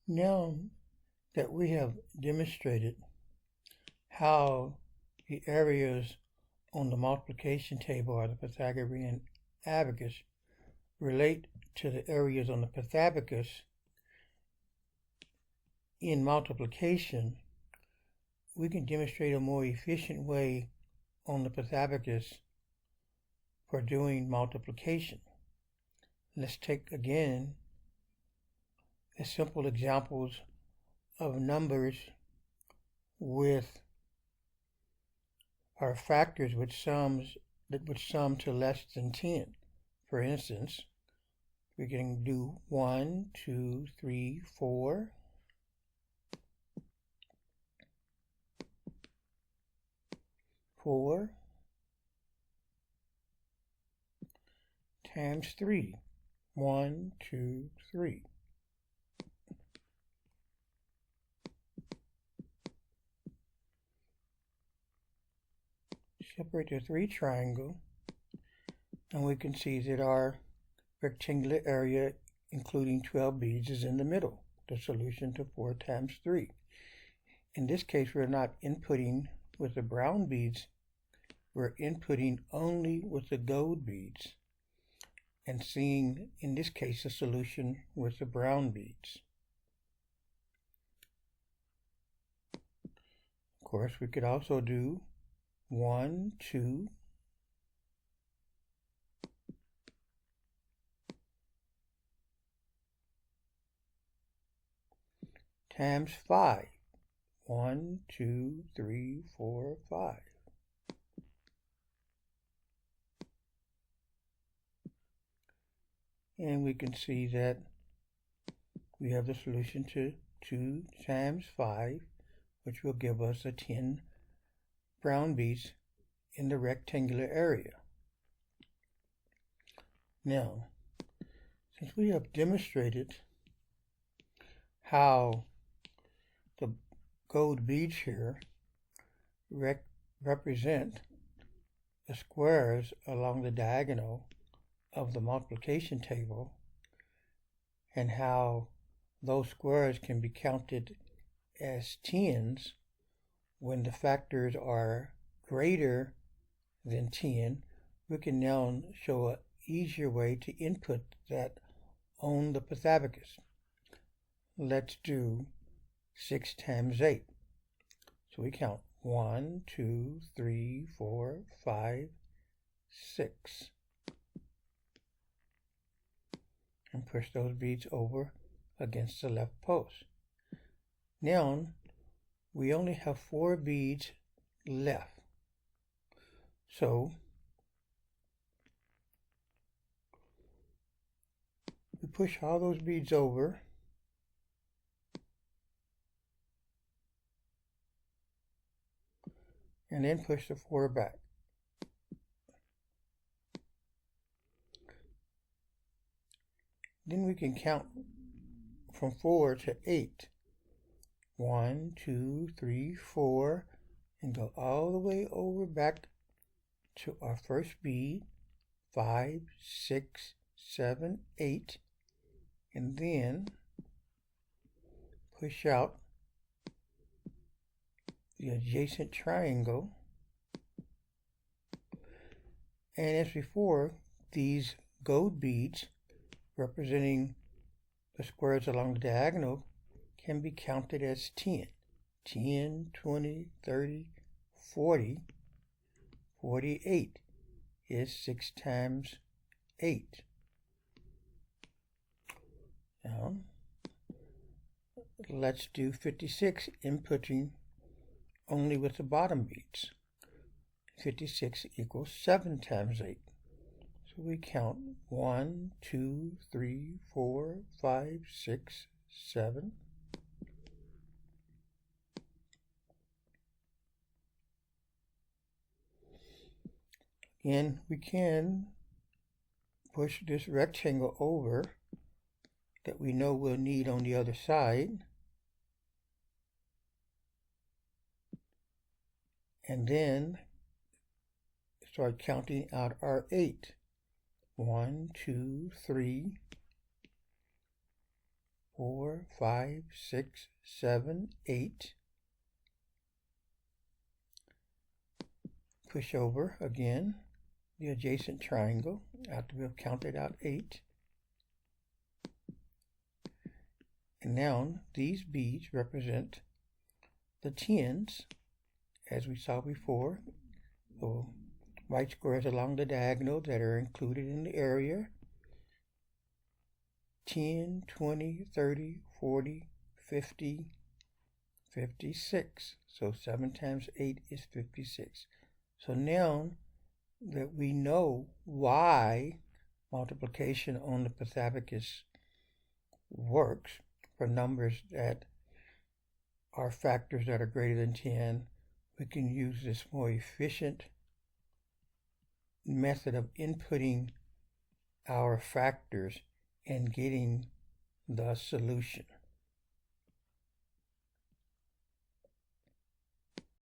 Now that we have demonstrated how the areas on the multiplication table or the Pythagorean abacus relate to the areas on the Pythabacus in multiplication, we can demonstrate a more efficient way on the Pythabacus for doing multiplication. Let's take again the simple examples of numbers with our factors which would sum to less than 10. For instance, we can do 1, 2, 3, 4. 4 times 3. 1, 2, 3. Separate the 3 triangle, and we can see that our rectangular area, including 12 beads, is in the middle, the solution to 4 times 3. In this case, we're not inputting with the brown beads, we're inputting only with the gold beads, and seeing, in this case, the solution with the brown beads. Of course, we could also do 1, 2, times 5. 1, 2, 3, 4, 5. And we can see that we have the solution to 2 times 5, which will give us a 10 brown beads in the rectangular area. Now, since we have demonstrated how the gold beads here represent the squares along the diagonal of the multiplication table, and how those squares can be counted as tens when the factors are greater than 10, we can now show an easier way to input that on the Pythabacus. Let's do 6 times 8. So we count 1, 2, 3, 4, 5, 6. And push those beads over against the left post. Now, we only have 4 beads left. So, we push all those beads over. And then push the 4 back. Then we can count from 4 to 8. 1, 2, 3, 4, and go all the way over back to our first bead, 5, 6, 7, 8, and then push out the adjacent triangle. And as before, these gold beads representing the squares along the diagonal can be counted as 10. 10, 20, 30, 40, 48 is 6 times 8. Now, let's do 56, inputting only with the bottom beads. 56 equals 7 times 8. So we count 1, 2, 3, 4, 5, 6, 7. And we can push this rectangle over that we know we'll need on the other side. And then start counting out our 8. 1, 2, 3, 4, 5, 6, 7, 8. Push over again the adjacent triangle after we've counted out 8. And now these beads represent the tens, as we saw before. The white squares along the diagonal that are included in the area. 10, 20, 30, 40, 50, 56. So 7 times 8 is 56. So now that we know why multiplication on the Pythabacus works for numbers that are factors that are greater than 10, we can use this more efficient method of inputting our factors and getting the solution.